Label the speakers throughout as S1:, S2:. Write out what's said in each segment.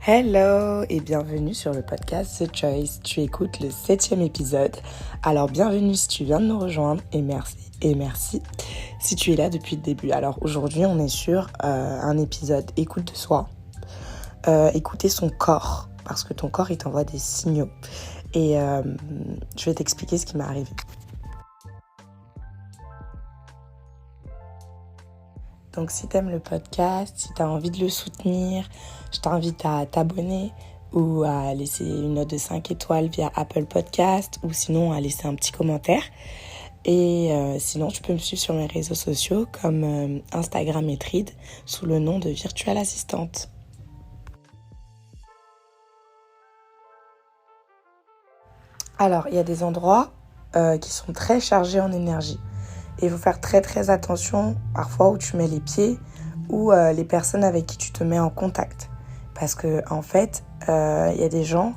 S1: Hello et bienvenue sur le podcast The Choice. Tu écoutes le 7e épisode. Alors bienvenue si tu viens de nous rejoindre et merci si tu es là depuis le début. Alors aujourd'hui on est sur un épisode écoute de soi. Écouter son corps parce que ton corps il t'envoie des signaux. Et je vais t'expliquer ce qui m'est arrivé. Donc si t'aimes le podcast, si t'as envie de le soutenir, je t'invite à t'abonner ou à laisser une note de 5 étoiles via Apple Podcast ou sinon à laisser un petit commentaire. Et sinon, tu peux me suivre sur mes réseaux sociaux comme Instagram et Thread sous le nom de Virtual Assistante. Alors, il y a des endroits qui sont très chargés en énergie. Et il faut faire très très attention parfois où tu mets les pieds ou les personnes avec qui tu te mets en contact. Parce que en fait, il y a des gens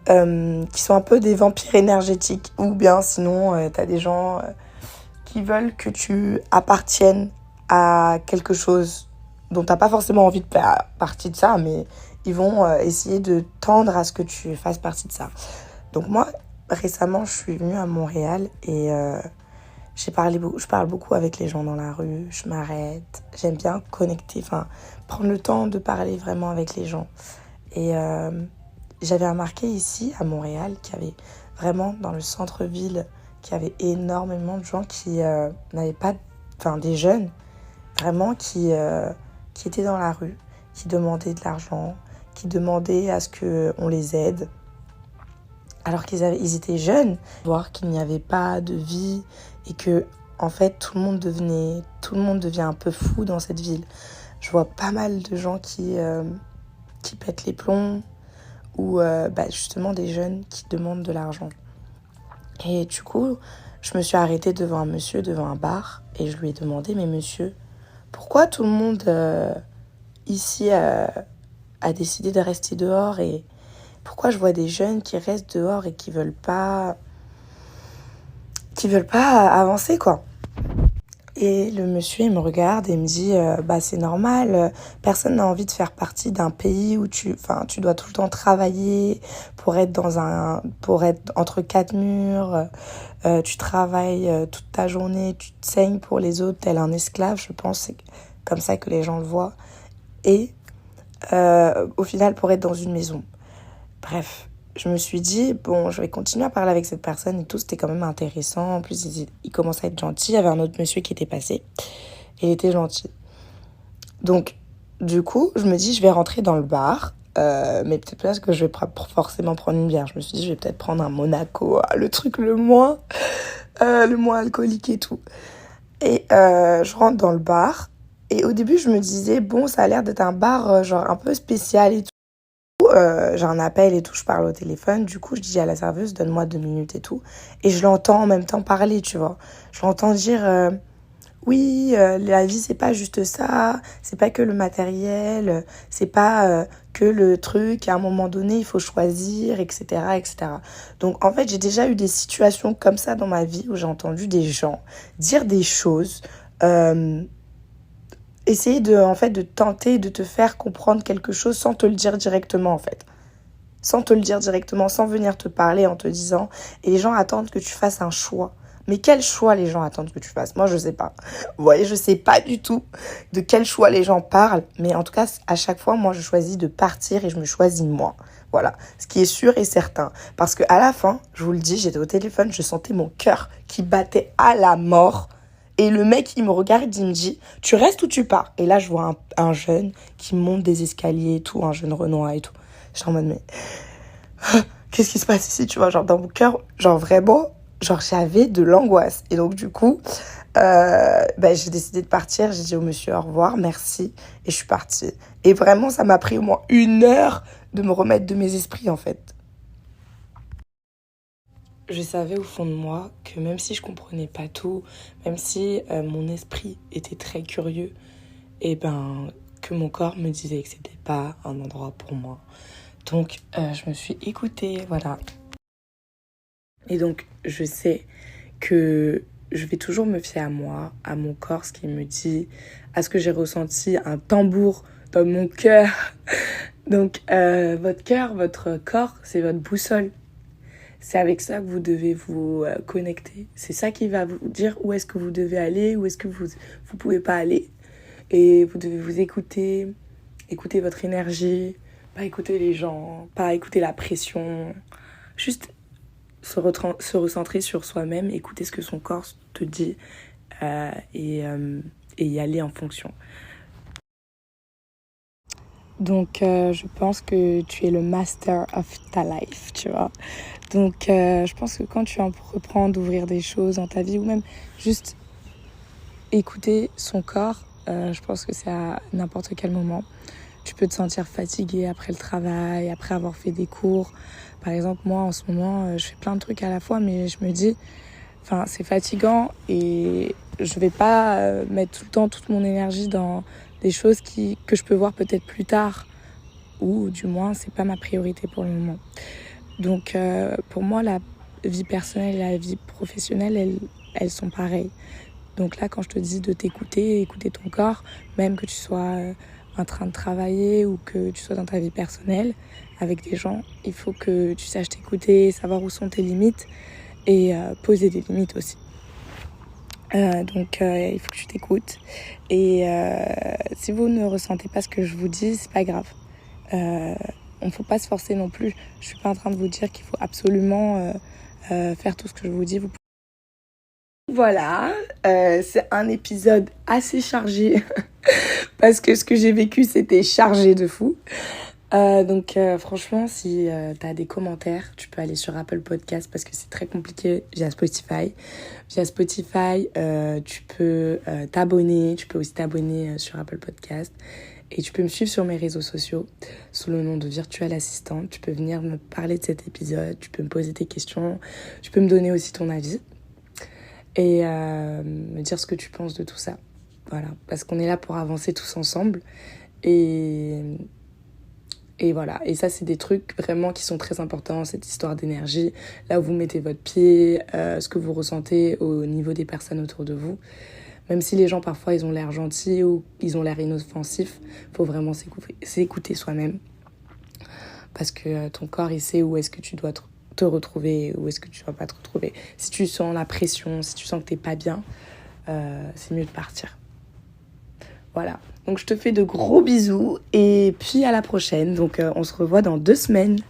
S1: qui sont un peu des vampires énergétiques. Ou bien sinon, tu as des gens qui veulent que tu appartiennes à quelque chose dont tu n'as pas forcément envie de faire partie de ça, mais ils vont essayer de tendre à ce que tu fasses partie de ça. Donc moi, récemment, je suis venue à Montréal et je parle beaucoup avec les gens dans la rue, je m'arrête, j'aime bien connecter, prendre le temps de parler vraiment avec les gens. Et j'avais remarqué ici, à Montréal, qu'il y avait vraiment dans le centre-ville, qu'il y avait énormément de gens qui n'avaient pas, des jeunes, vraiment qui étaient dans la rue, qui demandaient de l'argent, qui demandaient à ce qu'on les aide. Alors qu'ils étaient jeunes, voir qu'il n'y avait pas de vie et que, en fait, tout le monde devient un peu fou dans cette ville. Je vois pas mal de gens qui pètent les plombs ou justement des jeunes qui demandent de l'argent. Et du coup, je me suis arrêtée devant un monsieur, devant un bar, et je lui ai demandé, mais monsieur, pourquoi tout le monde ici a décidé de rester dehors et pourquoi je vois des jeunes qui restent dehors et qui veulent pas avancer, quoi. Et le monsieur, il me regarde et me dit c'est normal, personne n'a envie de faire partie d'un pays où tu dois tout le temps travailler pour être entre quatre murs, tu travailles toute ta journée, tu te saignes pour les autres tel un esclave, je pense, c'est comme ça que les gens le voient. Et au final, pour être dans une maison. Bref, je me suis dit, je vais continuer à parler avec cette personne et tout, c'était quand même intéressant. En plus, il commençait à être gentil. Il y avait un autre monsieur qui était passé. Et il était gentil. Donc, du coup, je me dis, je vais rentrer dans le bar. Mais peut-être pas que je vais forcément prendre une bière. Je me suis dit, je vais peut-être prendre un Monaco, le truc le moins alcoolique et tout. Et je rentre dans le bar. Et au début, je me disais, ça a l'air d'être un bar genre un peu spécial et tout. J'ai un appel et tout, je parle au téléphone. Du coup, je dis à la serveuse, donne-moi 2 minutes et tout. Et je l'entends en même temps parler, tu vois. Je l'entends dire, oui, la vie, c'est pas juste ça. C'est pas que le matériel. C'est pas que le truc. À un moment donné, il faut choisir, etc., etc. Donc, en fait, j'ai déjà eu des situations comme ça dans ma vie où j'ai entendu des gens dire des choses. Essayer de tenter de te faire comprendre quelque chose sans te le dire directement, en fait. Sans te le dire directement, sans venir te parler en te disant... Et les gens attendent que tu fasses un choix. Mais quel choix les gens attendent que tu fasses? Moi, je sais pas. Vous voyez, je sais pas du tout de quel choix les gens parlent. Mais en tout cas, à chaque fois, moi, je choisis de partir et je me choisis moi. Voilà, ce qui est sûr et certain. Parce qu'à la fin, je vous le dis, j'étais au téléphone, je sentais mon cœur qui battait à la mort. Et le mec, il me regarde, il me dit, tu restes ou tu pars? Et là, je vois un jeune qui monte des escaliers et tout, un jeune Renoir et tout. Je suis en mode, mais qu'est-ce qui se passe ici, tu vois? Genre, dans mon cœur, genre vraiment, genre j'avais de l'angoisse. Et donc, du coup, j'ai décidé de partir. J'ai dit au monsieur au revoir, merci. Et je suis partie. Et vraiment, ça m'a pris au moins 1 heure de me remettre de mes esprits, en fait. Je savais au fond de moi que même si je comprenais pas tout, même si mon esprit était très curieux, que mon corps me disait que c'était pas un endroit pour moi. Donc, je me suis écoutée, voilà. Et donc, je sais que je vais toujours me fier à moi, à mon corps, ce qu'il me dit, à ce que j'ai ressenti, un tambour dans mon cœur Donc, votre cœur, votre corps, c'est votre boussole. C'est avec ça que vous devez vous connecter. C'est ça qui va vous dire où est-ce que vous devez aller, où est-ce que vous pouvez pas aller. Et vous devez vous écouter, écouter votre énergie, pas écouter les gens, pas écouter la pression. Juste se recentrer sur soi-même, écouter ce que son corps te dit et y aller en fonction. Donc, je pense que tu es le master of ta life, tu vois. Donc, je pense que quand tu reprends d'ouvrir des choses dans ta vie ou même juste écouter son corps, je pense que c'est à n'importe quel moment. Tu peux te sentir fatigué après le travail, après avoir fait des cours. Par exemple, moi, en ce moment, je fais plein de trucs à la fois, mais je me dis, c'est fatigant et je vais pas mettre tout le temps toute mon énergie dans des choses que je peux voir peut-être plus tard, ou du moins, c'est pas ma priorité pour le moment. Donc, pour moi, la vie personnelle et la vie professionnelle, elles sont pareilles. Donc là, quand je te dis de t'écouter, écouter ton corps, même que tu sois en train de travailler ou que tu sois dans ta vie personnelle avec des gens, il faut que tu saches t'écouter, savoir où sont tes limites et poser des limites aussi. Donc il faut que tu t'écoutes. Et si vous ne ressentez pas ce que je vous dis, c'est pas grave. On ne faut pas se forcer non plus. Je suis pas en train de vous dire qu'il faut absolument faire tout ce que je vous dis. Voilà, c'est un épisode assez chargé parce que ce que j'ai vécu, c'était chargé de fou. Donc franchement, si tu as des commentaires, tu peux aller sur Apple Podcast parce que c'est très compliqué via Spotify. Via Spotify, tu peux t'abonner. Tu peux aussi t'abonner sur Apple Podcast. Et tu peux me suivre sur mes réseaux sociaux sous le nom de Virtuelle Assistante. Tu peux venir me parler de cet épisode. Tu peux me poser tes questions. Tu peux me donner aussi ton avis. Et me dire ce que tu penses de tout ça. Voilà, parce qu'on est là pour avancer tous ensemble. Et voilà, et ça c'est des trucs vraiment qui sont très importants, cette histoire d'énergie, là où vous mettez votre pied, ce que vous ressentez au niveau des personnes autour de vous. Même si les gens parfois ils ont l'air gentils ou ils ont l'air inoffensifs, il faut vraiment s'écouter soi-même. Parce que ton corps il sait où est-ce que tu dois te retrouver, où est-ce que tu ne dois pas te retrouver. Si tu sens la pression, si tu sens que tu n'es pas bien, c'est mieux de partir. Voilà, donc je te fais de gros bisous et puis à la prochaine. Donc on se revoit dans 2 semaines.